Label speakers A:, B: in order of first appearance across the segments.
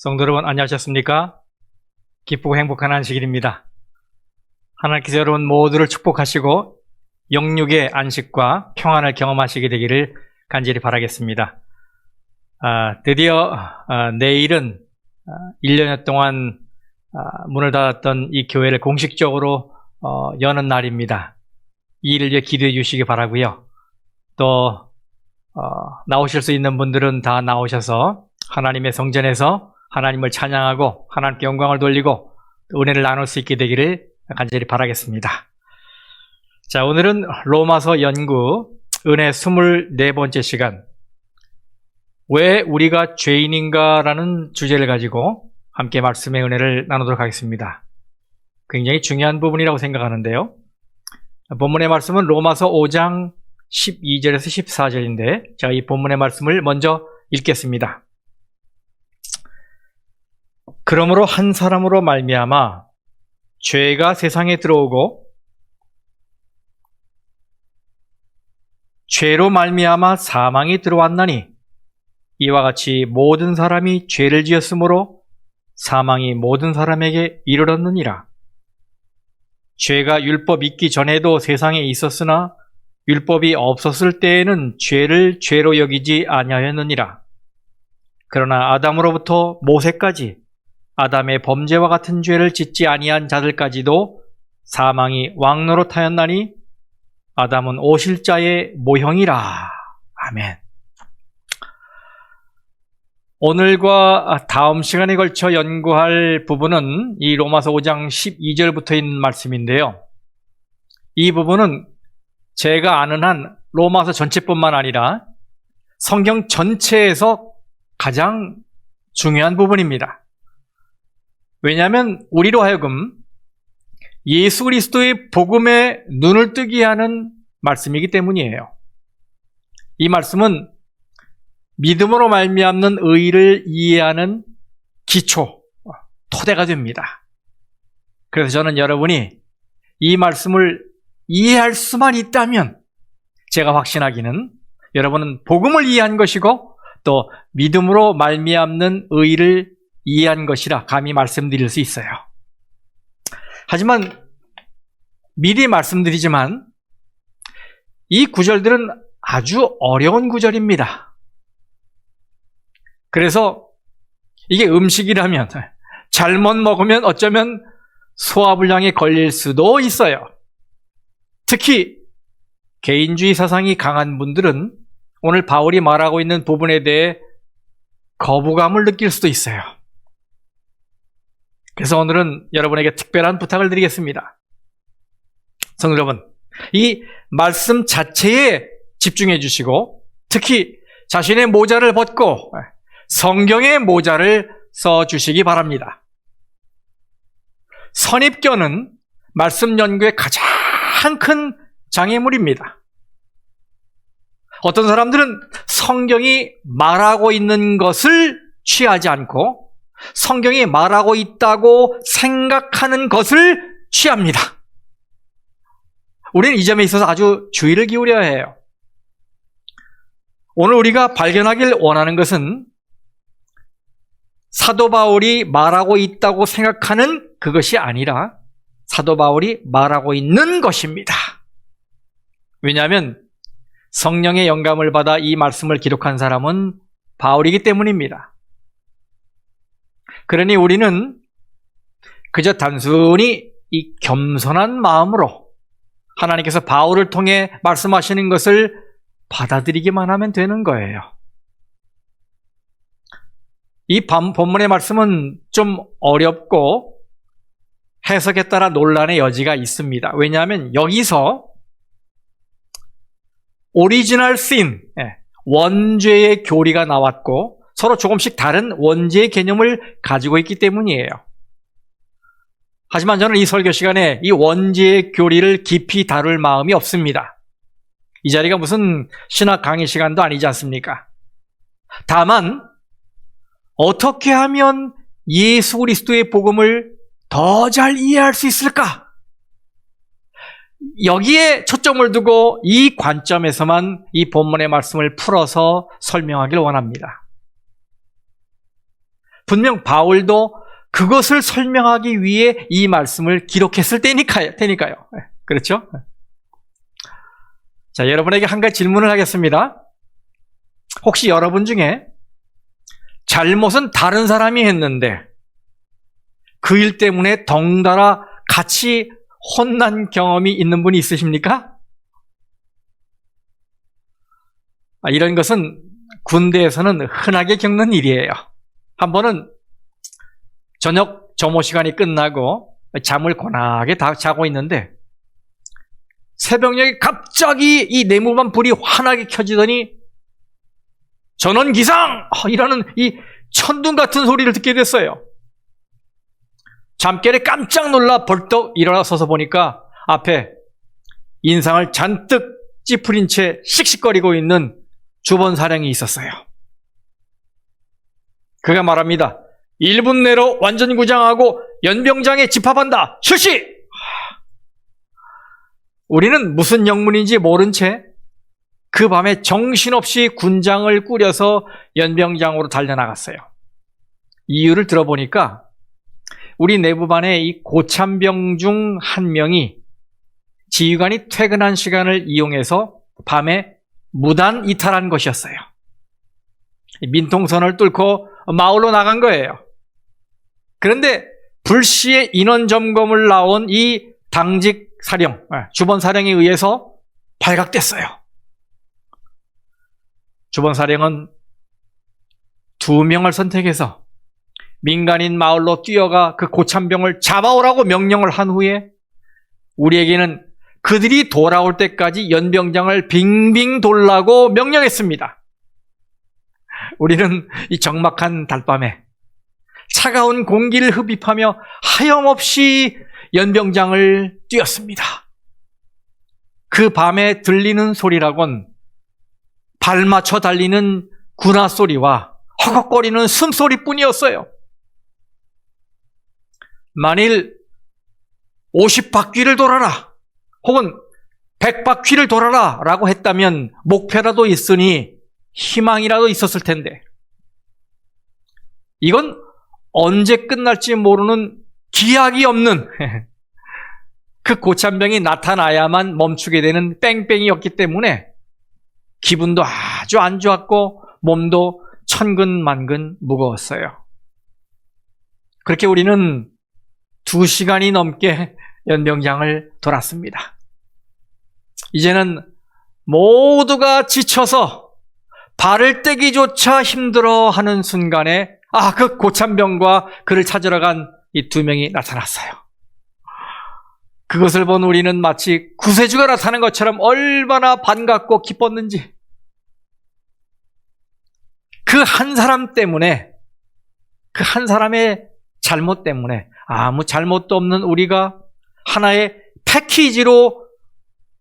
A: 성도 여러분 안녕하셨습니까? 기쁘고 행복한 안식일입니다. 하나님께서 여러분 모두를 축복하시고 영육의 안식과 평안을 경험하시게 되기를 간절히 바라겠습니다. 드디어 내일은 1년여 동안 문을 닫았던 이 교회를 공식적으로 여는 날입니다. 이 일을 위해 기도해 주시기 바라고요. 또 나오실 수 있는 분들은 다 나오셔서 하나님의 성전에서 하나님을 찬양하고 하나님께 영광을 돌리고 은혜를 나눌 수 있게 되기를 간절히 바라겠습니다. 자, 오늘은 로마서 연구 은혜 24번째 시간, 왜 우리가 죄인인가 라는 주제를 가지고 함께 말씀의 은혜를 나누도록 하겠습니다. 굉장히 중요한 부분이라고 생각하는데요. 본문의 말씀은 로마서 5장 12절에서 14절인데 제가 이 본문의 말씀을 먼저 읽겠습니다. 그러므로 한 사람으로 말미암아 죄가 세상에 들어오고 죄로 말미암아 사망이 들어왔나니 이와 같이 모든 사람이 죄를 지었으므로 사망이 모든 사람에게 이르렀느니라. 죄가 율법 있기 전에도 세상에 있었으나 율법이 없었을 때에는 죄를 죄로 여기지 아니하였느니라. 그러나 아담으로부터 모세까지 아담의 범죄와 같은 죄를 짓지 아니한 자들까지도 사망이 왕노릇하였나니 아담은 오실 자의 모형이라. 아멘. 오늘과 다음 시간에 걸쳐 연구할 부분은 이 로마서 5장 12절부터 있는 말씀인데요. 이 부분은 제가 아는 한 로마서 전체뿐만 아니라 성경 전체에서 가장 중요한 부분입니다. 왜냐하면 우리로 하여금 예수 그리스도의 복음에 눈을 뜨게 하는 말씀이기 때문이에요. 이 말씀은 믿음으로 말미암는 의를 이해하는 기초, 토대가 됩니다. 그래서 저는 여러분이 이 말씀을 이해할 수만 있다면 제가 확신하기는 여러분은 복음을 이해한 것이고 또 믿음으로 말미암는 의를 이해한 것이라 감히 말씀드릴 수 있어요. 하지만 미리 말씀드리지만 이 구절들은 아주 어려운 구절입니다. 그래서 이게 음식이라면 잘못 먹으면 어쩌면 소화불량에 걸릴 수도 있어요. 특히 개인주의 사상이 강한 분들은 오늘 바울이 말하고 있는 부분에 대해 거부감을 느낄 수도 있어요. 그래서 오늘은 여러분에게 특별한 부탁을 드리겠습니다. 성도 여러분, 이 말씀 자체에 집중해 주시고 특히 자신의 모자를 벗고 성경의 모자를 써 주시기 바랍니다. 선입견은 말씀 연구의 가장 큰 장애물입니다. 어떤 사람들은 성경이 말하고 있는 것을 취하지 않고 성경이 말하고 있다고 생각하는 것을 취합니다. 우리는 이 점에 있어서 아주 주의를 기울여야 해요. 오늘 우리가 발견하길 원하는 것은 사도 바울이 말하고 있다고 생각하는 그것이 아니라 사도 바울이 말하고 있는 것입니다. 왜냐하면 성령의 영감을 받아 이 말씀을 기록한 사람은 바울이기 때문입니다. 그러니 우리는 그저 단순히 이 겸손한 마음으로 하나님께서 바울을 통해 말씀하시는 것을 받아들이기만 하면 되는 거예요. 이 본문의 말씀은 좀 어렵고 해석에 따라 논란의 여지가 있습니다. 왜냐하면 여기서 오리지널 신, 원죄의 교리가 나왔고 서로 조금씩 다른 원죄의 개념을 가지고 있기 때문이에요. 하지만 저는 이 설교 시간에 이 원죄의 교리를 깊이 다룰 마음이 없습니다. 이 자리가 무슨 신학 강의 시간도 아니지 않습니까? 다만 어떻게 하면 예수 그리스도의 복음을 더 잘 이해할 수 있을까? 여기에 초점을 두고 이 관점에서만 이 본문의 말씀을 풀어서 설명하길 원합니다. 분명 바울도 그것을 설명하기 위해 이 말씀을 기록했을 테니까요. 그렇죠? 자, 여러분에게 한 가지 질문을 하겠습니다. 혹시 여러분 중에 잘못은 다른 사람이 했는데 그 일 때문에 덩달아 같이 혼난 경험이 있는 분이 있으십니까? 이런 것은 군대에서는 흔하게 겪는 일이에요. 한 번은 저녁 점호 시간이 끝나고 잠을 고나게 다 자고 있는데 새벽녘에 갑자기 이 내무반 불이 환하게 켜지더니 전원 기상! 이라는 이 천둥 같은 소리를 듣게 됐어요. 잠결에 깜짝 놀라 벌떡 일어나서서 보니까 앞에 인상을 잔뜩 찌푸린 채 씩씩거리고 있는 주번 사령이 있었어요. 그가 말합니다. 1분 내로 완전 구장하고 연병장에 집합한다. 실시! 우리는 무슨 영문인지 모른 채 그 밤에 정신없이 군장을 꾸려서 연병장으로 달려나갔어요. 이유를 들어보니까 우리 내부반의 이 고참병 중 한 명이 지휘관이 퇴근한 시간을 이용해서 밤에 무단 이탈한 것이었어요. 민통선을 뚫고 마을로 나간 거예요. 그런데 불시에 인원 점검을 나온 이 당직 사령, 주번 사령에 의해서 발각됐어요. 주번 사령은 2명을 선택해서 민간인 마을로 뛰어가 그 고참병을 잡아오라고 명령을 한 후에 우리에게는 그들이 돌아올 때까지 연병장을 빙빙 돌라고 명령했습니다. 우리는 이 적막한 달밤에 차가운 공기를 흡입하며 하염없이 연병장을 뛰었습니다. 그 밤에 들리는 소리라곤 발 맞춰 달리는 군화 소리와 허걱거리는 숨소리뿐이었어요. 만일 50바퀴를 돌아라 혹은 100바퀴를 돌아라 라고 했다면 목표라도 있으니 희망이라도 있었을 텐데 이건 언제 끝날지 모르는 기약이 없는 그 고참병이 나타나야만 멈추게 되는 뺑뺑이였기 때문에 기분도 아주 안 좋았고 몸도 천근만근 무거웠어요. 그렇게 우리는 2시간이 넘게 연병장을 돌았습니다. 이제는 모두가 지쳐서 발을 떼기조차 힘들어하는 순간에 그 고참병과 그를 찾으러 간 이 2명이 나타났어요. 그것을 본 우리는 마치 구세주가 나타난 것처럼 얼마나 반갑고 기뻤는지. 그 한 사람 때문에, 그 한 사람의 잘못 때문에 아무 잘못도 없는 우리가 하나의 패키지로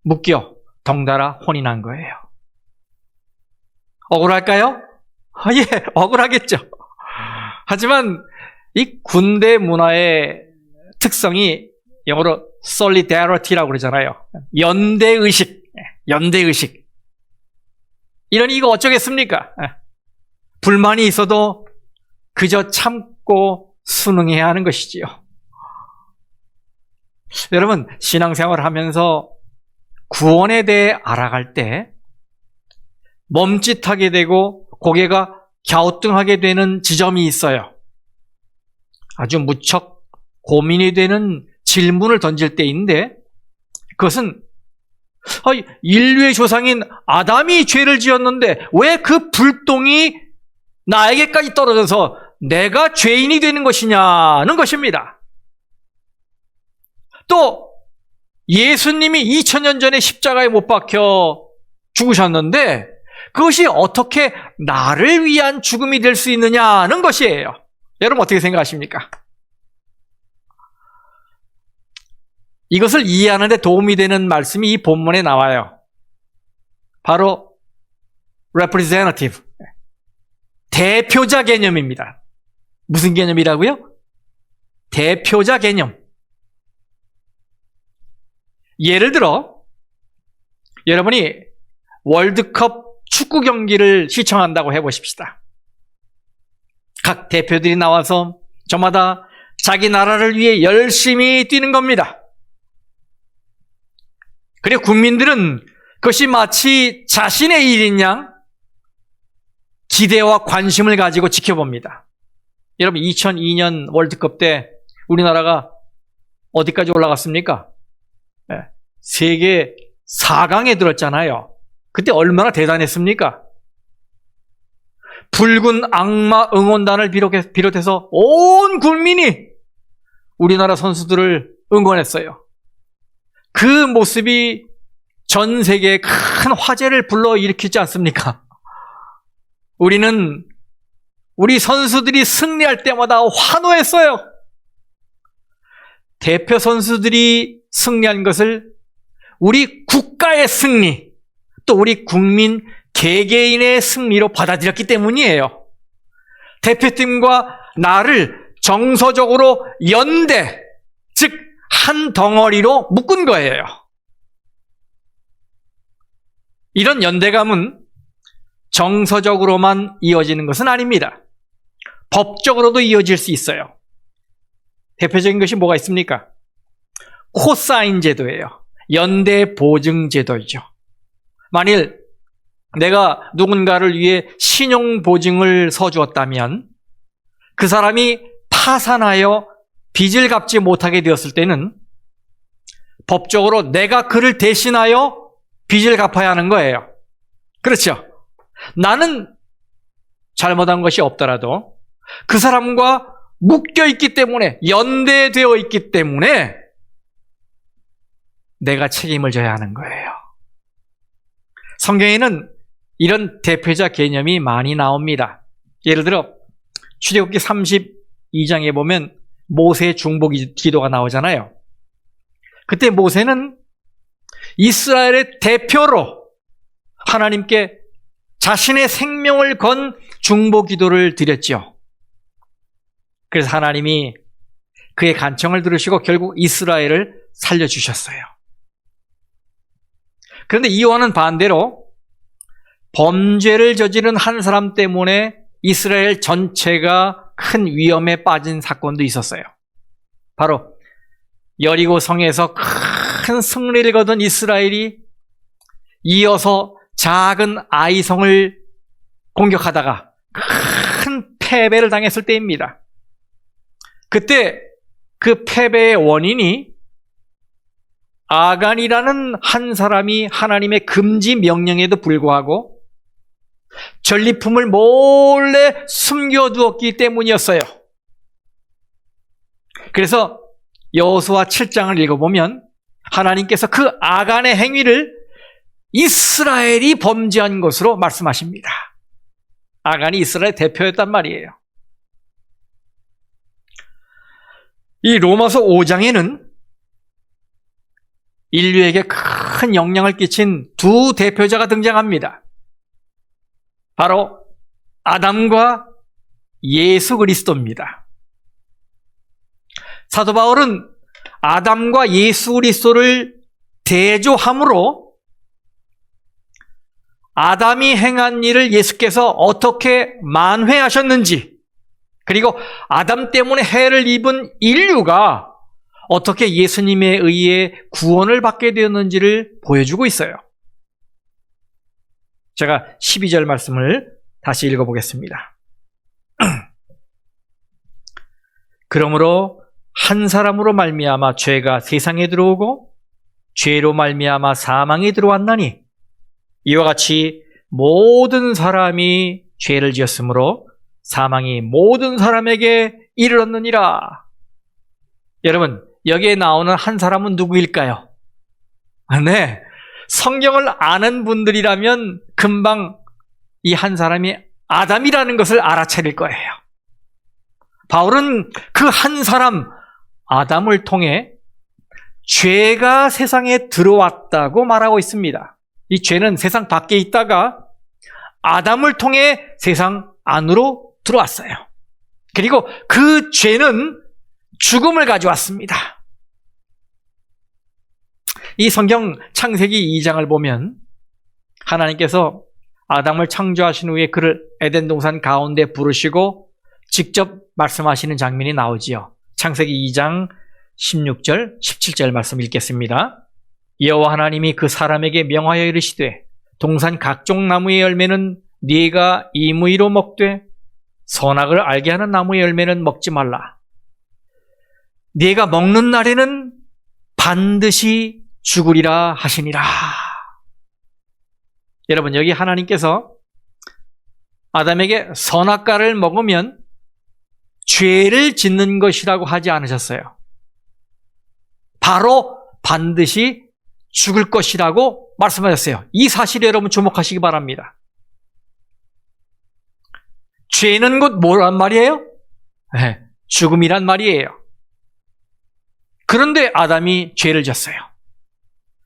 A: 묶여 덩달아 혼이 난 거예요. 억울할까요? 예, 억울하겠죠. 하지만 이 군대 문화의 특성이 영어로 solidarity라고 그러잖아요. 연대의식. 이러니 이거 어쩌겠습니까? 불만이 있어도 그저 참고 순응해야 하는 것이지요. 여러분, 신앙생활을 하면서 구원에 대해 알아갈 때 멈칫하게 되고 고개가 갸우뚱하게 되는 지점이 있어요. 아주 무척 고민이 되는 질문을 던질 때인데 그것은 인류의 조상인 아담이 죄를 지었는데 왜 그 불똥이 나에게까지 떨어져서 내가 죄인이 되는 것이냐는 것입니다. 또 예수님이 2000년 전에 십자가에 못 박혀 죽으셨는데 그것이 어떻게 나를 위한 죽음이 될 수 있느냐는 것이에요. 여러분 어떻게 생각하십니까? 이것을 이해하는 데 도움이 되는 말씀이 이 본문에 나와요. 바로 representative, 대표자 개념입니다. 무슨 개념이라고요? 대표자 개념. 예를 들어 여러분이 월드컵 축구 경기를 시청한다고 해보십시다. 각 대표들이 나와서 저마다 자기 나라를 위해 열심히 뛰는 겁니다. 그리고 국민들은 그것이 마치 자신의 일인 양 기대와 관심을 가지고 지켜봅니다. 여러분, 2002년 월드컵 때 우리나라가 어디까지 올라갔습니까? 네, 세계 4강에 들었잖아요. 그때 얼마나 대단했습니까? 붉은 악마 응원단을 비롯해서 온 국민이 우리나라 선수들을 응원했어요. 그 모습이 전 세계에 큰 화제를 불러일으키지 않습니까? 우리는 우리 선수들이 승리할 때마다 환호했어요. 대표 선수들이 승리한 것을 우리 국가의 승리, 또 우리 국민 개개인의 승리로 받아들였기 때문이에요. 대표팀과 나를 정서적으로 연대, 즉 한 덩어리로 묶은 거예요. 이런 연대감은 정서적으로만 이어지는 것은 아닙니다. 법적으로도 이어질 수 있어요. 대표적인 것이 뭐가 있습니까? 코사인 제도예요. 연대 보증 제도이죠. 만일 내가 누군가를 위해 신용 보증을 서주었다면 그 사람이 파산하여 빚을 갚지 못하게 되었을 때는 법적으로 내가 그를 대신하여 빚을 갚아야 하는 거예요. 그렇죠? 나는 잘못한 것이 없더라도 그 사람과 묶여 있기 때문에, 연대되어 있기 때문에 내가 책임을 져야 하는 거예요. 성경에는 이런 대표자 개념이 많이 나옵니다. 예를 들어 출애굽기 32장에 보면 모세의 중보 기도가 나오잖아요. 그때 모세는 이스라엘의 대표로 하나님께 자신의 생명을 건 중보 기도를 드렸죠. 그래서 하나님이 그의 간청을 들으시고 결국 이스라엘을 살려주셨어요. 그런데 이와는 반대로 범죄를 저지른 한 사람 때문에 이스라엘 전체가 큰 위험에 빠진 사건도 있었어요. 바로 여리고 성에서 큰 승리를 거둔 이스라엘이 이어서 작은 아이성을 공격하다가 큰 패배를 당했을 때입니다. 그때 그 패배의 원인이 아간이라는 한 사람이 하나님의 금지 명령에도 불구하고 전리품을 몰래 숨겨두었기 때문이었어요. 그래서 여호수아 7장을 읽어보면 하나님께서 그 아간의 행위를 이스라엘이 범죄한 것으로 말씀하십니다. 아간이 이스라엘 대표였단 말이에요. 이 로마서 5장에는 인류에게 큰 영향을 끼친 두 대표자가 등장합니다. 바로 아담과 예수 그리스도입니다. 사도 바울은 아담과 예수 그리스도를 대조함으로 아담이 행한 일을 예수께서 어떻게 만회하셨는지, 그리고 아담 때문에 해를 입은 인류가 어떻게 예수님에 의해 구원을 받게 되었는지를 보여주고 있어요. 제가 12절 말씀을 다시 읽어보겠습니다. 그러므로 한 사람으로 말미암아 죄가 세상에 들어오고 죄로 말미암아 사망이 들어왔나니 이와 같이 모든 사람이 죄를 지었으므로 사망이 모든 사람에게 이르렀느니라. 여러분, 여기에 나오는 한 사람은 누구일까요? 네, 성경을 아는 분들이라면 금방 이 한 사람이 아담이라는 것을 알아차릴 거예요. 바울은 그 한 사람 아담을 통해 죄가 세상에 들어왔다고 말하고 있습니다. 이 죄는 세상 밖에 있다가 아담을 통해 세상 안으로 들어왔어요. 그리고 그 죄는 죽음을 가져왔습니다. 이 성경 창세기 2장을 보면 하나님께서 아담을 창조하신 후에 그를 에덴 동산 가운데 부르시고 직접 말씀하시는 장면이 나오지요. 창세기 2장 16절, 17절 말씀 읽겠습니다. 여호와 하나님이 그 사람에게 명하여 이르시되 동산 각종 나무의 열매는 네가 임의로 먹되 선악을 알게 하는 나무의 열매는 먹지 말라. 네가 먹는 날에는 반드시 죽으리라 하시니라. 여러분, 여기 하나님께서 아담에게 선악과를 먹으면 죄를 짓는 것이라고 하지 않으셨어요. 바로 반드시 죽을 것이라고 말씀하셨어요. 이 사실에 여러분 주목하시기 바랍니다. 죄는 곧 뭐란 말이에요? 네, 죽음이란 말이에요. 그런데 아담이 죄를 졌어요.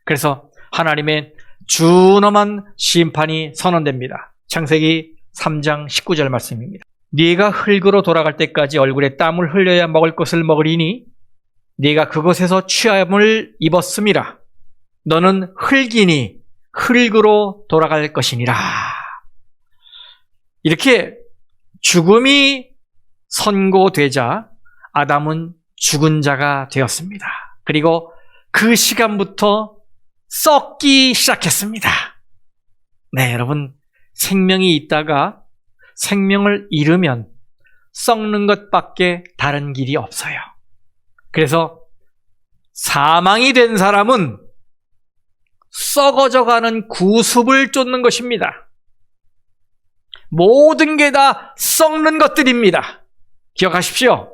A: 그래서 하나님의 준엄한 심판이 선언됩니다. 창세기 3장 19절 말씀입니다. 네가 흙으로 돌아갈 때까지 얼굴에 땀을 흘려야 먹을 것을 먹으리니 네가 그곳에서 취함을 입었음이라. 너는 흙이니 흙으로 돌아갈 것이니라. 이렇게 죽음이 선고되자 아담은 죽은 자가 되었습니다. 그리고 그 시간부터 썩기 시작했습니다. 네, 여러분, 생명이 있다가 생명을 잃으면 썩는 것밖에 다른 길이 없어요. 그래서 사망이 된 사람은 썩어져가는 구습을 쫓는 것입니다. 모든 게 다 썩는 것들입니다. 기억하십시오.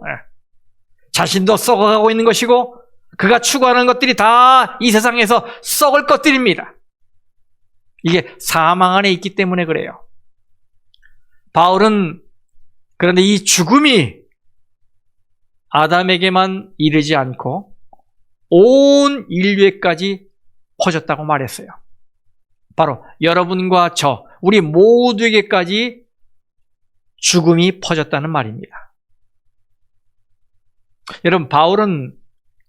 A: 자신도 썩어가고 있는 것이고 그가 추구하는 것들이 다 이 세상에서 썩을 것들입니다. 이게 사망 안에 있기 때문에 그래요. 바울은 그런데 이 죽음이 아담에게만 이르지 않고 온 인류에까지 퍼졌다고 말했어요. 바로 여러분과 저, 우리 모두에게까지 죽음이 퍼졌다는 말입니다. 여러분, 바울은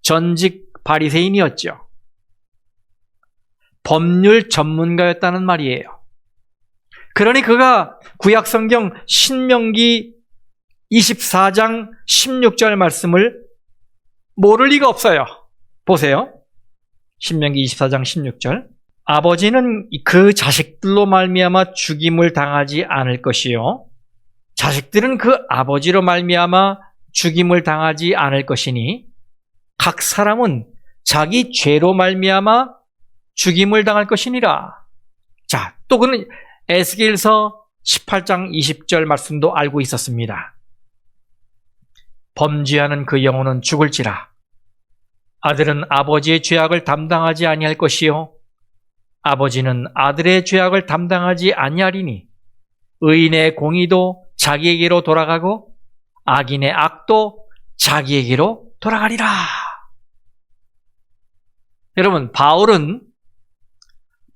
A: 전직 바리새인이었죠. 법률 전문가였다는 말이에요. 그러니 그가 구약성경 신명기 24장 16절 말씀을 모를 리가 없어요. 보세요. 신명기 24장 16절. 아버지는 그 자식들로 말미암아 죽임을 당하지 않을 것이요 자식들은 그 아버지로 말미암아 죽임을 당하지 않을 것이니 각 사람은 자기 죄로 말미암아 죽임을 당할 것이니라. 자, 또 그는 에스겔서 18장 20절 말씀도 알고 있었습니다. 범죄하는 그 영혼은 죽을지라. 아들은 아버지의 죄악을 담당하지 아니할 것이요 아버지는 아들의 죄악을 담당하지 아니하리니 의인의 공의도 자기에게로 돌아가고 악인의 악도 자기에게로 돌아가리라. 여러분, 바울은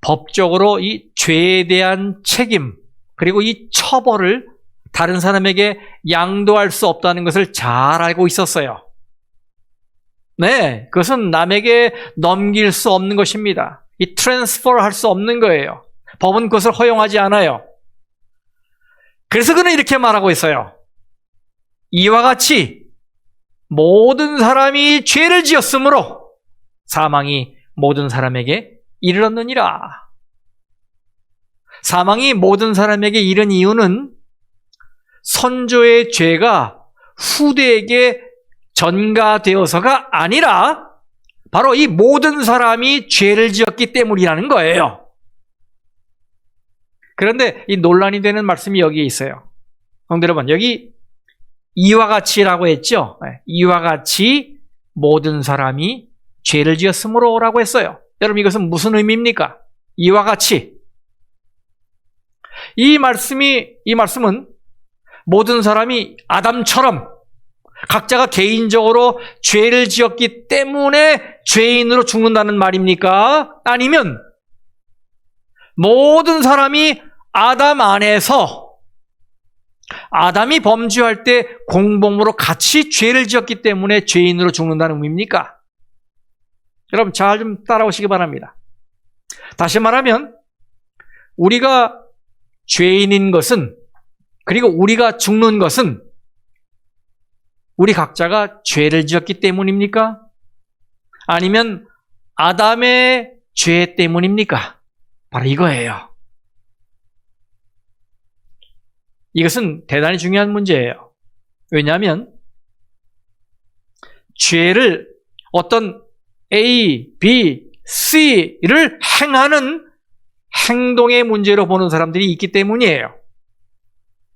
A: 법적으로 이 죄에 대한 책임 그리고 이 처벌을 다른 사람에게 양도할 수 없다는 것을 잘 알고 있었어요. 네, 그것은 남에게 넘길 수 없는 것입니다. 이 트랜스퍼 할 수 없는 거예요. 법은 그것을 허용하지 않아요. 그래서 그는 이렇게 말하고 있어요. 이와 같이 모든 사람이 죄를 지었으므로 사망이 모든 사람에게 이르렀느니라. 사망이 모든 사람에게 이른 이유는 선조의 죄가 후대에게 전가되어서가 아니라 바로 이 모든 사람이 죄를 지었기 때문이라는 거예요. 그런데 이 논란이 되는 말씀이 여기에 있어요. 성도 여러분, 여기 이와 같이라고 했죠. 이와 같이 모든 사람이 죄를 지었으므로 라고 했어요. 여러분, 이것은 무슨 의미입니까? 이와 같이. 이 말씀은 모든 사람이 아담처럼 각자가 개인적으로 죄를 지었기 때문에 죄인으로 죽는다는 말입니까? 아니면 모든 사람이 아담 안에서 아담이 범죄할 때 공범으로 같이 죄를 지었기 때문에 죄인으로 죽는다는 의미입니까? 여러분, 잘 좀 따라오시기 바랍니다. 다시 말하면 우리가 죄인인 것은, 그리고 우리가 죽는 것은 우리 각자가 죄를 지었기 때문입니까? 아니면 아담의 죄 때문입니까? 바로 이거예요. 이것은 대단히 중요한 문제예요. 왜냐하면 죄를 어떤 A, B, C를 행하는 행동의 문제로 보는 사람들이 있기 때문이에요.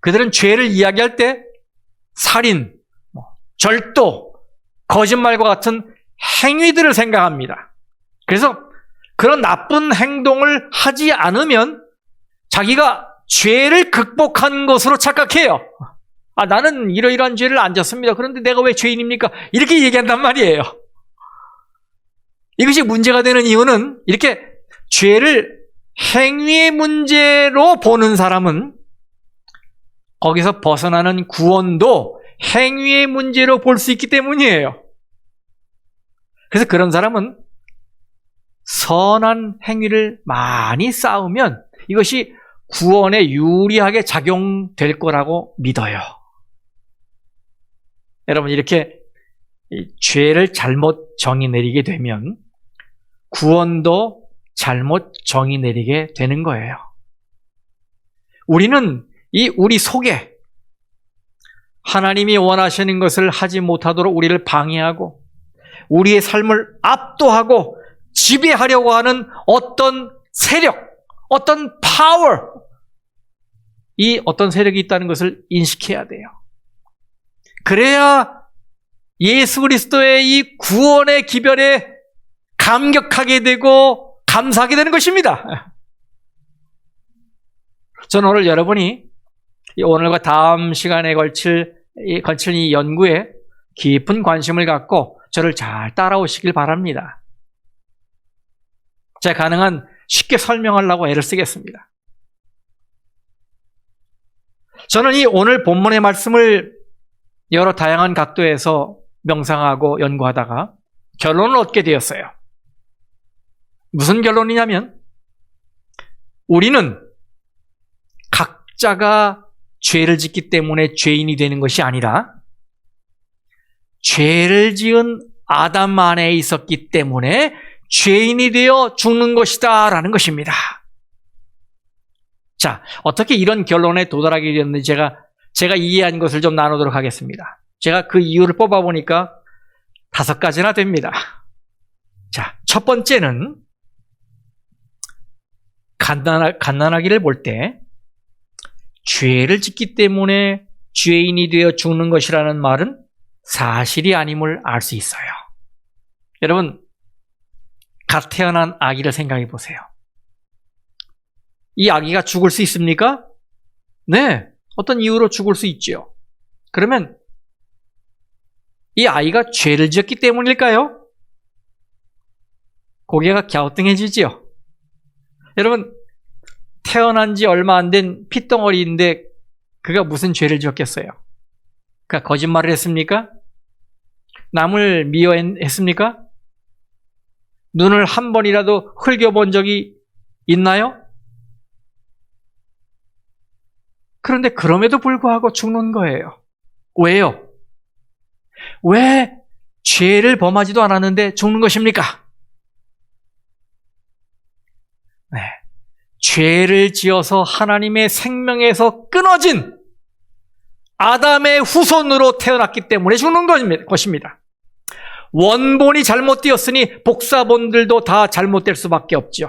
A: 그들은 죄를 이야기할 때 살인, 절도, 거짓말과 같은 행위들을 생각합니다. 그래서 그런 나쁜 행동을 하지 않으면 자기가 죄를 극복한 것으로 착각해요. 나는 이러이러한 죄를 안 졌습니다. 그런데 내가 왜 죄인입니까? 이렇게 얘기한단 말이에요. 이것이 문제가 되는 이유는 이렇게 죄를 행위의 문제로 보는 사람은 거기서 벗어나는 구원도 행위의 문제로 볼 수 있기 때문이에요. 그래서 그런 사람은 선한 행위를 많이 쌓으면 이것이 구원에 유리하게 작용될 거라고 믿어요. 여러분, 이렇게 죄를 잘못 정의 내리게 되면 구원도 잘못 정의 내리게 되는 거예요. 우리는 우리 속에 하나님이 원하시는 것을 하지 못하도록 우리를 방해하고 우리의 삶을 압도하고 지배하려고 하는 어떤 세력, 어떤 파워, 이 어떤 세력이 있다는 것을 인식해야 돼요. 그래야 예수 그리스도의 이 구원의 기별에 감격하게 되고 감사하게 되는 것입니다. 저는 오늘 여러분이 오늘과 다음 시간에 걸칠 이 연구에 깊은 관심을 갖고 저를 잘 따라오시길 바랍니다. 제가 가능한 쉽게 설명하려고 애를 쓰겠습니다. 저는 이 오늘 본문의 말씀을 여러 다양한 각도에서 명상하고 연구하다가 결론을 얻게 되었어요. 무슨 결론이냐면 우리는 각자가 죄를 짓기 때문에 죄인이 되는 것이 아니라 죄를 지은 아담 안에 있었기 때문에 죄인이 되어 죽는 것이다 라는 것입니다. 자, 어떻게 이런 결론에 도달하게 되었는지 제가 이해한 것을 좀 나누도록 하겠습니다. 제가 그 이유를 뽑아보니까 5가지나 됩니다. 자, 첫 번째는 갓난아기를 볼 때 죄를 짓기 때문에 죄인이 되어 죽는 것이라는 말은 사실이 아님을 알 수 있어요. 여러분, 갓 태어난 아기를 생각해 보세요. 이 아기가 죽을 수 있습니까? 네, 어떤 이유로 죽을 수 있죠. 그러면 이 아이가 죄를 지었기 때문일까요? 고개가 갸우뚱해지지요. 여러분, 태어난 지 얼마 안 된 핏덩어리인데 그가 무슨 죄를 지었겠어요? 그가 거짓말을 했습니까? 남을 미워했습니까? 눈을 한 번이라도 흘겨본 적이 있나요? 그런데 그럼에도 불구하고 죽는 거예요. 왜요? 왜 죄를 범하지도 않았는데 죽는 것입니까? 네. 죄를 지어서 하나님의 생명에서 끊어진 아담의 후손으로 태어났기 때문에 죽는 것입니다. 원본이 잘못되었으니 복사본들도 다 잘못될 수밖에 없죠.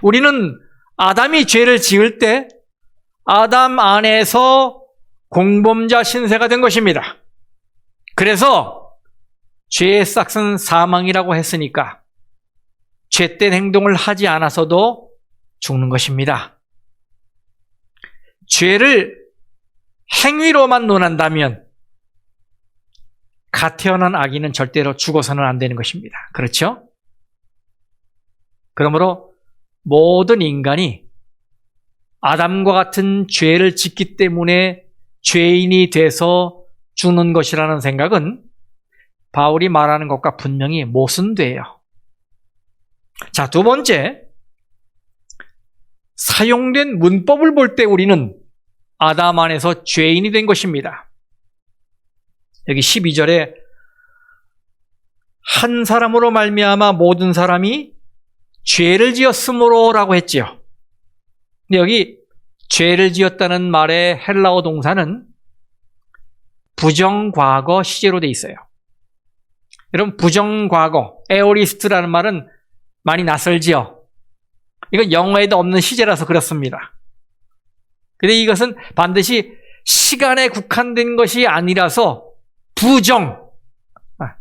A: 우리는 아담이 죄를 지을 때 아담 안에서 공범자 신세가 된 것입니다. 그래서 죄의 싹은 사망이라고 했으니까 죄된 행동을 하지 않아서도 죽는 것입니다. 죄를 행위로만 논한다면 갓 태어난 아기는 절대로 죽어서는 안 되는 것입니다. 그렇죠? 그러므로 모든 인간이 아담과 같은 죄를 짓기 때문에 죄인이 돼서 죽는 것이라는 생각은 바울이 말하는 것과 분명히 모순돼요. 자, 두 번째, 사용된 문법을 볼 때 우리는 아담 안에서 죄인이 된 것입니다. 여기 12절에 한 사람으로 말미암아 모든 사람이 죄를 지었으므로라고 했지요. 근데 여기 죄를 지었다는 말의 헬라어 동사는 부정과거 시제로 돼 있어요. 여러분, 부정과거, 에오리스트라는 말은 많이 낯설지요. 이건 영어에도 없는 시제라서 그렇습니다. 근데 이것은 반드시 시간에 국한된 것이 아니라서 부정,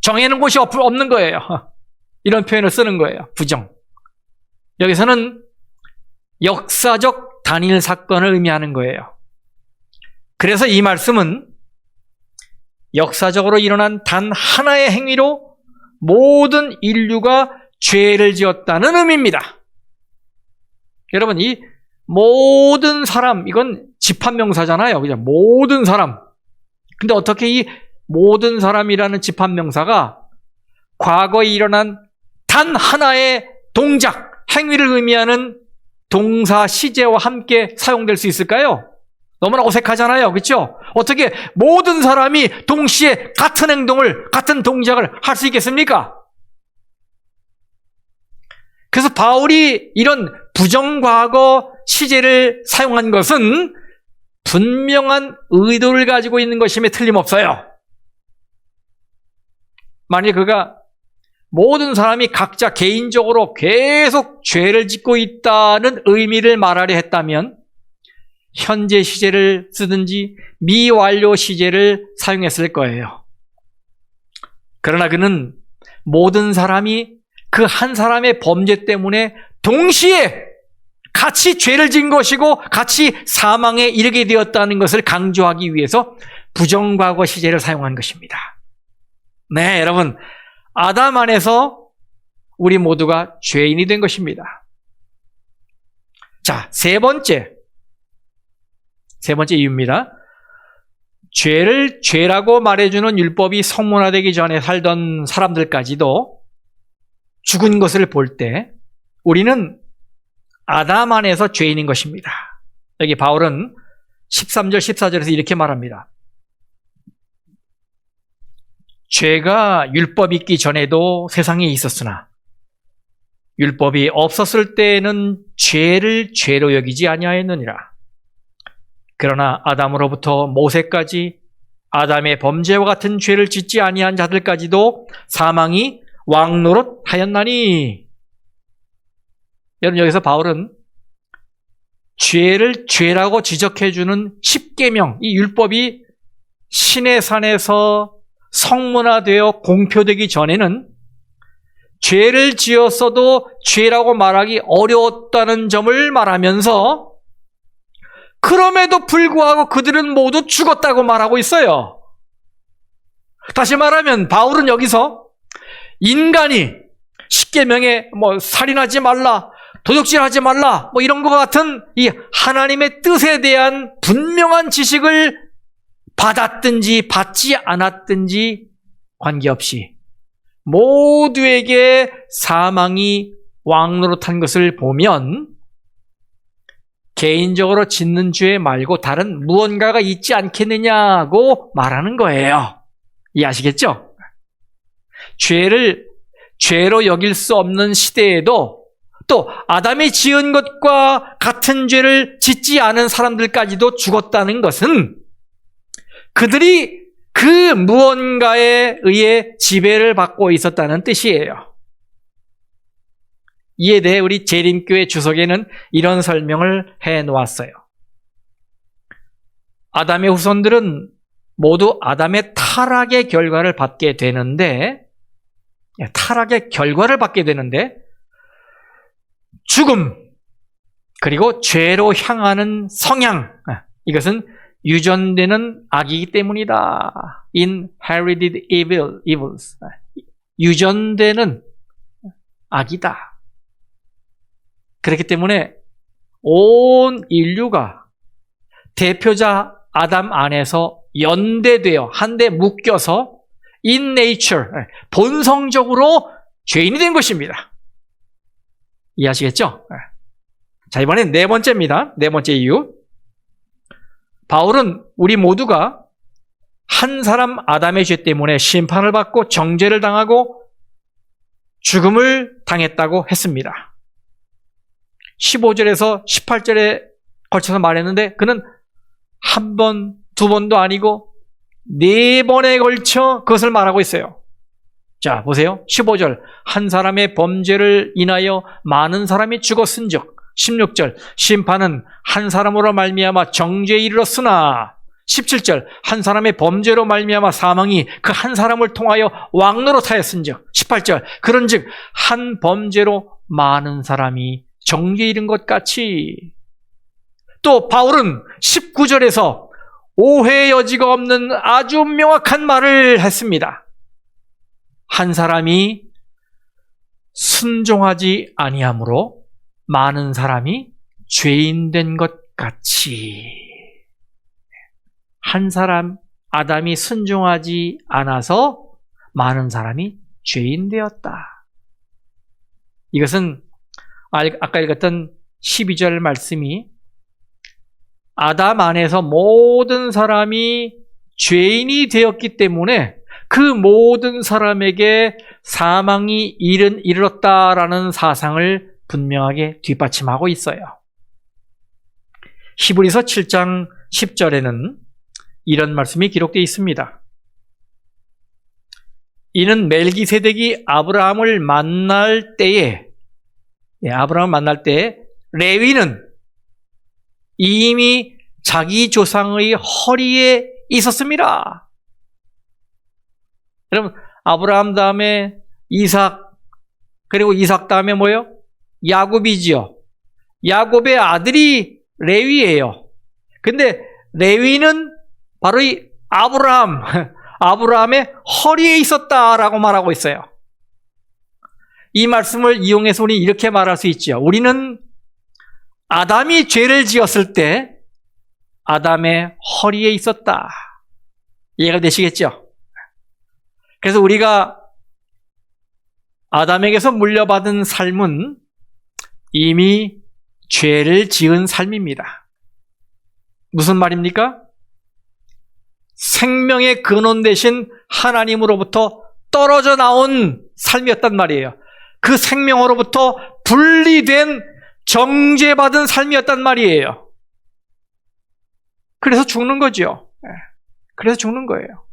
A: 정해놓은 곳이 없는 거예요. 이런 표현을 쓰는 거예요. 부정. 여기서는 역사적 단일 사건을 의미하는 거예요. 그래서 이 말씀은 역사적으로 일어난 단 하나의 행위로 모든 인류가 죄를 지었다는 의미입니다. 여러분, 이 모든 사람, 이건 집합명사잖아요. 그죠? 모든 사람. 근데 어떻게 이 모든 사람이라는 집합명사가 과거에 일어난 단 하나의 동작, 행위를 의미하는 동사 시제와 함께 사용될 수 있을까요? 너무나 어색하잖아요. 그렇죠? 어떻게 모든 사람이 동시에 같은 행동을, 같은 동작을 할 수 있겠습니까? 그래서 바울이 이런 부정과거 시제를 사용한 것은 분명한 의도를 가지고 있는 것임에 틀림없어요. 만일 그가 모든 사람이 각자 개인적으로 계속 죄를 짓고 있다는 의미를 말하려 했다면 현재 시제를 쓰든지 미완료 시제를 사용했을 거예요. 그러나 그는 모든 사람이 그 한 사람의 범죄 때문에 동시에 같이 죄를 지은 것이고 같이 사망에 이르게 되었다는 것을 강조하기 위해서 부정과거 시제를 사용한 것입니다. 네, 여러분, 아담 안에서 우리 모두가 죄인이 된 것입니다. 자, 세 번째 이유입니다. 죄를 죄라고 말해주는 율법이 성문화되기 전에 살던 사람들까지도 죽은 것을 볼 때 우리는 아담 안에서 죄인인 것입니다. 여기 바울은 13절, 14절에서 이렇게 말합니다. 죄가 율법이 있기 전에도 세상에 있었으나 율법이 없었을 때에는 죄를 죄로 여기지 아니하였느니라. 그러나 아담으로부터 모세까지 아담의 범죄와 같은 죄를 짓지 아니한 자들까지도 사망이 왕노릇하였나니. 여러분, 여기서 바울은 죄를 죄라고 지적해주는 십계명, 이 율법이 시내산에서 성문화되어 공표되기 전에는 죄를 지었어도 죄라고 말하기 어려웠다는 점을 말하면서 그럼에도 불구하고 그들은 모두 죽었다고 말하고 있어요. 다시 말하면 바울은 여기서 인간이 십계명에 살인하지 말라, 도둑질하지 말라, 이런 것 같은 이 하나님의 뜻에 대한 분명한 지식을 받았든지 받지 않았든지 관계없이 모두에게 사망이 왕노릇한 것을 보면 개인적으로 짓는 죄 말고 다른 무언가가 있지 않겠느냐고 말하는 거예요. 이해하시겠죠? 죄를 죄로 여길 수 없는 시대에도 또 아담이 지은 것과 같은 죄를 짓지 않은 사람들까지도 죽었다는 것은 그들이 그 무언가에 의해 지배를 받고 있었다는 뜻이에요. 이에 대해 우리 재림교회 주석에는 이런 설명을 해놓았어요. 아담의 후손들은 모두 아담의 타락의 결과를 받게 되는데 죽음 그리고 죄로 향하는 성향, 이것은 유전되는 악이기 때문이다. Inherited evils. 유전되는 악이다. 그렇기 때문에 온 인류가 대표자 아담 안에서 연대되어 한데 묶여서 in nature, 본성적으로 죄인이 된 것입니다. 이해하시겠죠? 자, 이번엔 네 번째입니다. 네 번째 이유. 바울은 우리 모두가 한 사람 아담의 죄 때문에 심판을 받고 정죄를 당하고 죽음을 당했다고 했습니다. 15절에서 18절에 걸쳐서 말했는데 그는 한 번, 두 번도 아니고 네 번에 걸쳐 그것을 말하고 있어요. 자, 보세요. 15절, 한 사람의 범죄를 인하여 많은 사람이 죽었은즉. 16절, 심판은 한 사람으로 말미암아 정죄에 이르렀으나. 17절, 한 사람의 범죄로 말미암아 사망이 그 한 사람을 통하여 왕노릇하였은즉. 18절, 그런즉 한 범죄로 많은 사람이 정죄에 이른 것 같이. 또 바울은 19절에서 오해의 여지가 없는 아주 명확한 말을 했습니다. 한 사람이 순종하지 아니함으로 많은 사람이 죄인 된 것 같이. 한 사람, 아담이 순종하지 않아서 많은 사람이 죄인 되었다. 이것은 아까 읽었던 12절 말씀이 아담 안에서 모든 사람이 죄인이 되었기 때문에 그 모든 사람에게 사망이 이르렀다라는 사상을 분명하게 뒷받침하고 있어요. 히브리서 7장 10절에는 이런 말씀이 기록되어 있습니다. 이는 멜기세덱이 아브라함을 만날 때에 레위는 이미 자기 조상의 허리에 있었습니다. 여러분, 아브라함 다음에 이삭, 그리고 이삭 다음에 뭐예요? 야곱이지요. 야곱의 아들이 레위예요. 근데 레위는 바로 이 아브라함의 허리에 있었다라고 말하고 있어요. 이 말씀을 이용해서 우리는 이렇게 말할 수 있죠. 우리는 아담이 죄를 지었을 때 아담의 허리에 있었다. 이해가 되시겠죠? 그래서 우리가 아담에게서 물려받은 삶은 이미 죄를 지은 삶입니다. 무슨 말입니까? 생명의 근원 되신 하나님으로부터 떨어져 나온 삶이었단 말이에요. 그 생명으로부터 분리된 정죄받은 삶이었단 말이에요. 그래서 죽는 거죠. 그래서 죽는 거예요.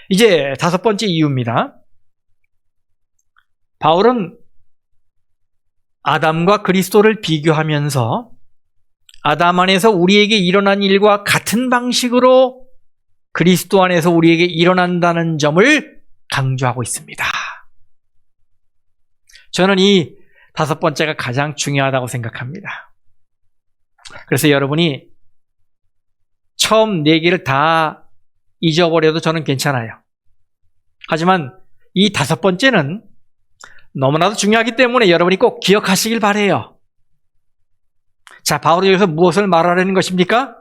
A: 이제 다섯 번째 이유입니다. 바울은 아담과 그리스도를 비교하면서 아담 안에서 우리에게 일어난 일과 같은 방식으로 그리스도 안에서 우리에게 일어난다는 점을 강조하고 있습니다. 저는 이 다섯 번째가 가장 중요하다고 생각합니다. 그래서 여러분이 처음 네 개를 다 잊어버려도 저는 괜찮아요. 하지만 이 다섯 번째는 너무나도 중요하기 때문에 여러분이 꼭 기억하시길 바라요. 자, 바울이 여기서 무엇을 말하려는 것입니까?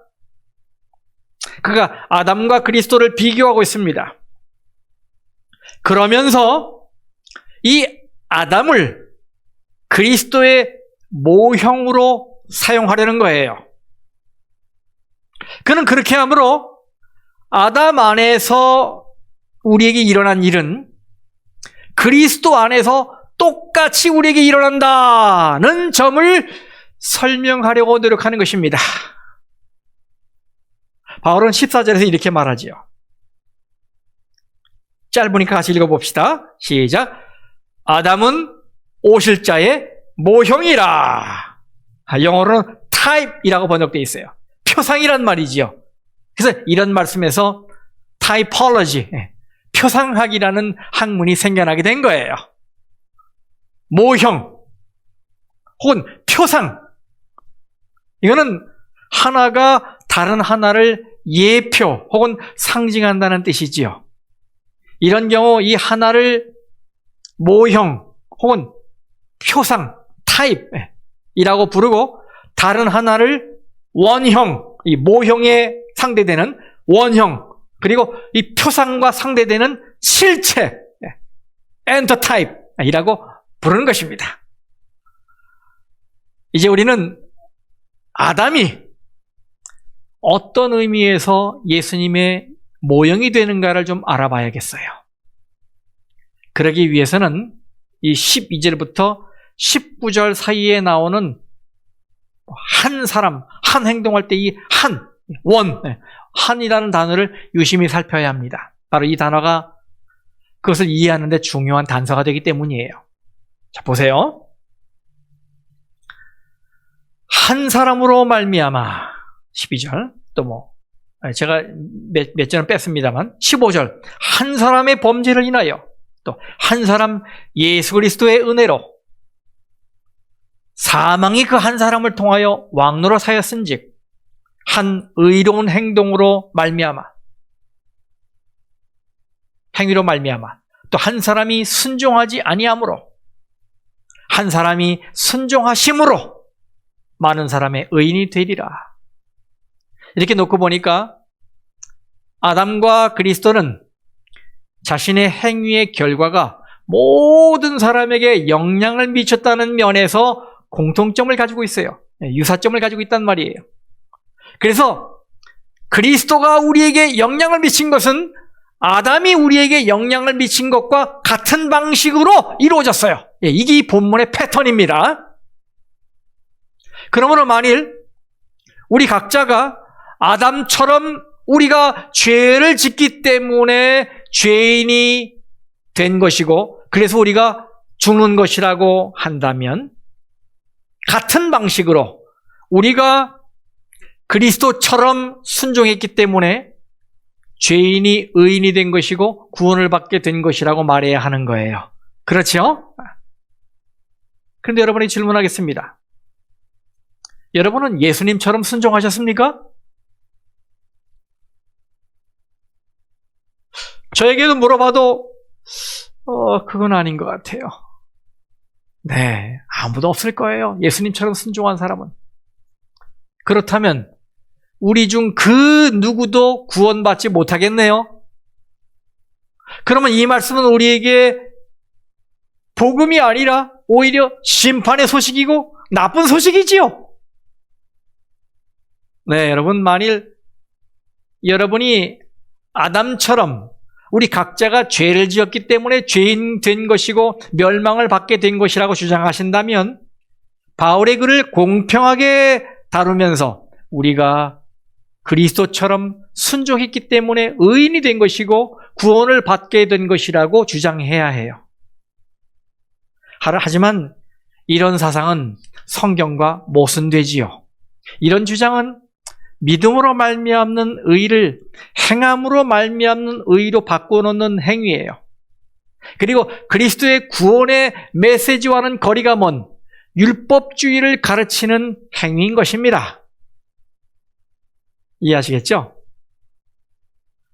A: 그가 아담과 그리스도를 비교하고 있습니다. 그러면서 이 아담을 그리스도의 모형으로 사용하려는 거예요. 그는 그렇게 함으로 아담 안에서 우리에게 일어난 일은 그리스도 안에서 똑같이 우리에게 일어난다는 점을 설명하려고 노력하는 것입니다. 바울은 14절에서 이렇게 말하지요. 짧으니까 같이 읽어봅시다. 시작. 아담은 오실 자의 모형이라. 영어로는 type이라고 번역되어 있어요. 표상이란 말이지요. 그래서 이런 말씀에서 typology, 표상학이라는 학문이 생겨나게 된 거예요. 모형 혹은 표상, 이거는 하나가 다른 하나를 예표 혹은 상징한다는 뜻이지요. 이런 경우 이 하나를 모형 혹은 표상, 타입이라고 부르고 다른 하나를 원형, 이 모형에 상대되는 원형, 그리고 이 표상과 상대되는 실체, 엔터타입이라고 부르는 것입니다. 이제 우리는 아담이 어떤 의미에서 예수님의 모형이 되는가를 좀 알아봐야겠어요. 그러기 위해서는 이 12절부터 19절 사이에 나오는 한 사람, 한 행동할 때 이 한, 한이라는 단어를 유심히 살펴야 합니다. 바로 이 단어가 그것을 이해하는 데 중요한 단서가 되기 때문이에요. 자, 보세요. 한 사람으로 말미암아 12절, 또 제가 몇 절은 뺐습니다만 15절, 한 사람의 범죄를 인하여, 또 한 사람 예수 그리스도의 은혜로 사망이 그 한 사람을 통하여 왕노로 사였은즉 한 의로운 행동으로 말미암아, 행위로 말미암아, 또 한 사람이 순종하지 아니함으로, 한 사람이 순종하심으로 많은 사람의 의인이 되리라. 이렇게 놓고 보니까 아담과 그리스도는 자신의 행위의 결과가 모든 사람에게 영향을 미쳤다는 면에서 공통점을 가지고 있어요. 유사점을 가지고 있단 말이에요. 그래서 그리스도가 우리에게 영향을 미친 것은 아담이 우리에게 영향을 미친 것과 같은 방식으로 이루어졌어요. 이게 이 본문의 패턴입니다. 그러므로 만일 우리 각자가 아담처럼 우리가 죄를 짓기 때문에 죄인이 된 것이고 그래서 우리가 죽는 것이라고 한다면 같은 방식으로 우리가 그리스도처럼 순종했기 때문에 죄인이 의인이 된 것이고 구원을 받게 된 것이라고 말해야 하는 거예요. 그렇죠? 그런데 여러분이 질문하겠습니다. 여러분은 예수님처럼 순종하셨습니까? 저에게도 물어봐도 그건 아닌 것 같아요. 네, 아무도 없을 거예요. 예수님처럼 순종한 사람은. 그렇다면 우리 중 그 누구도 구원받지 못하겠네요. 그러면 이 말씀은 우리에게 복음이 아니라 오히려 심판의 소식이고 나쁜 소식이지요. 네, 여러분, 만일 여러분이 아담처럼 우리 각자가 죄를 지었기 때문에 죄인 된 것이고 멸망을 받게 된 것이라고 주장하신다면 바울의 글을 공평하게 다루면서 우리가 그리스도처럼 순종했기 때문에 의인이 된 것이고 구원을 받게 된 것이라고 주장해야 해요. 하지만 이런 사상은 성경과 모순되지요. 이런 주장은 믿음으로 말미암는 의를 행함으로 말미암는 의로 바꿔놓는 행위예요. 그리고 그리스도의 구원의 메시지와는 거리가 먼 율법주의를 가르치는 행위인 것입니다. 이해하시겠죠?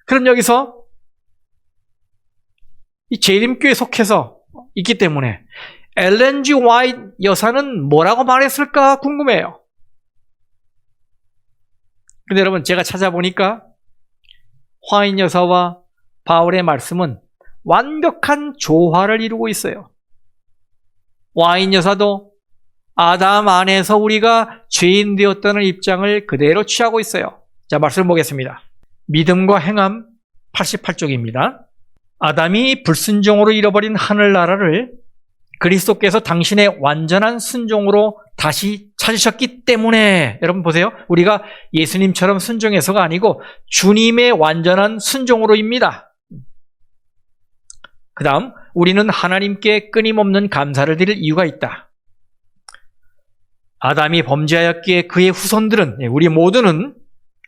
A: 그럼 여기서 이 재림교에 속해서 있기 때문에 엘렌 G. 화이트 여사는 뭐라고 말했을까 궁금해요. 근데 여러분, 제가 찾아보니까 화이트 여사와 바울의 말씀은 완벽한 조화를 이루고 있어요. 화이트 여사도 아담 안에서 우리가 죄인 되었다는 입장을 그대로 취하고 있어요. 자, 말씀을 보겠습니다. 믿음과 행함 88쪽입니다. 아담이 불순종으로 잃어버린 하늘나라를 그리스도께서 당신의 완전한 순종으로 다시 찾으셨기 때문에, 여러분 보세요. 우리가 예수님처럼 순종해서가 아니고 주님의 완전한 순종으로입니다. 그 다음, 우리는 하나님께 끊임없는 감사를 드릴 이유가 있다. 아담이 범죄하였기에 그의 후손들은, 우리 모두는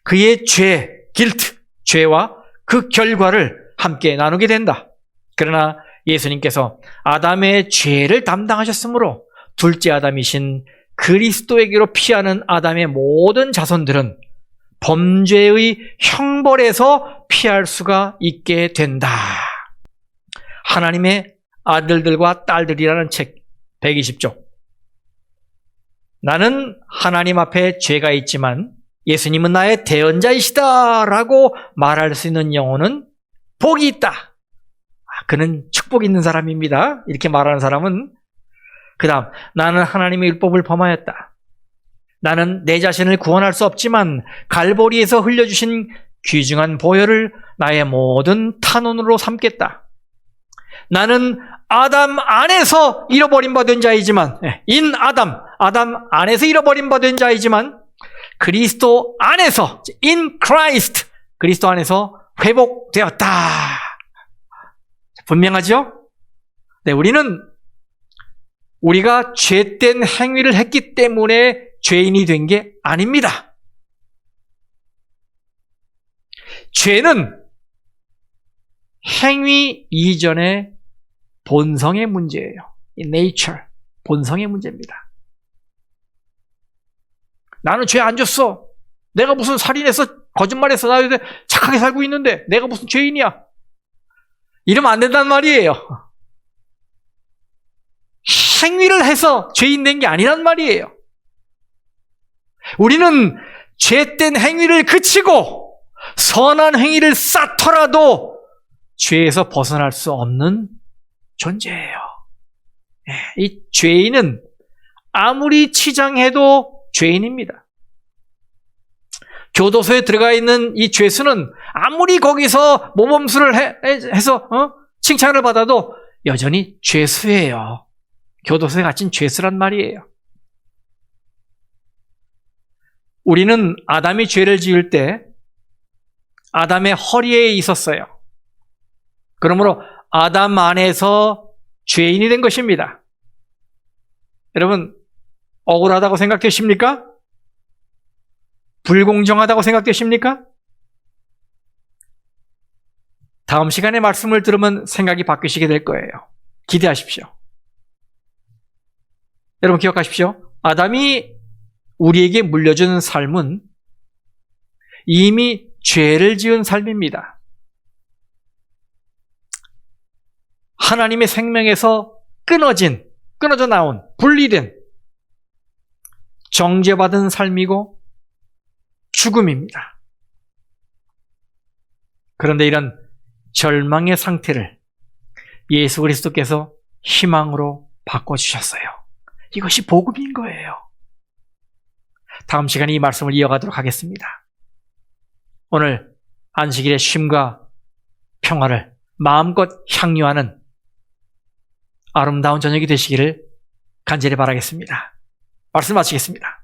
A: 그의 죄, 길트, 죄와 그 결과를 함께 나누게 된다. 그러나 예수님께서 아담의 죄를 담당하셨으므로 둘째 아담이신 그리스도에게로 피하는 아담의 모든 자손들은 범죄의 형벌에서 피할 수가 있게 된다. 하나님의 아들들과 딸들이라는 책 120쪽. 나는 하나님 앞에 죄가 있지만 예수님은 나의 대언자이시다 라고 말할 수 있는 영혼은 복이 있다. 그는 축복 있는 사람입니다. 이렇게 말하는 사람은, 그 다음, 나는 하나님의 율법을 범하였다. 나는 내 자신을 구원할 수 없지만 갈보리에서 흘려주신 귀중한 보혈을 나의 모든 탄원으로 삼겠다. 나는 아담 안에서 잃어버린 바 된 자이지만, 인 아담 안에서 잃어버린 바 된 자이지만 그리스도 안에서, in Christ, 그리스도 안에서 회복되었다. 분명하죠? 네, 우리가 죄된 행위를 했기 때문에 죄인이 된 게 아닙니다. 죄는 행위 이전의 본성의 문제예요. nature, 본성의 문제입니다. 나는 죄 안 졌어. 내가 무슨 살인해서 거짓말해서 나 착하게 살고 있는데 내가 무슨 죄인이야. 이러면 안 된단 말이에요. 행위를 해서 죄인 된 게 아니란 말이에요. 우리는 죄된 행위를 그치고 선한 행위를 쌓더라도 죄에서 벗어날 수 없는 존재예요. 이 죄인은 아무리 치장해도 죄인입니다. 교도소에 들어가 있는 이 죄수는 아무리 거기서 모범수를 해서 칭찬을 받아도 여전히 죄수예요. 교도소에 갇힌 죄수란 말이에요. 우리는 아담이 죄를 지을 때 아담의 허리에 있었어요. 그러므로 아담 안에서 죄인이 된 것입니다. 여러분, 억울하다고 생각되십니까? 불공정하다고 생각되십니까? 다음 시간에 말씀을 들으면 생각이 바뀌시게 될 거예요. 기대하십시오. 여러분 기억하십시오. 아담이 우리에게 물려준 삶은 이미 죄를 지은 삶입니다. 하나님의 생명에서 끊어져 나온, 분리된, 정죄받은 삶이고 죽음입니다. 그런데 이런 절망의 상태를 예수 그리스도께서 희망으로 바꿔주셨어요. 이것이 복음인 거예요. 다음 시간에 이 말씀을 이어가도록 하겠습니다. 오늘 안식일의 쉼과 평화를 마음껏 향유하는 아름다운 저녁이 되시기를 간절히 바라겠습니다. 말씀 마치겠습니다.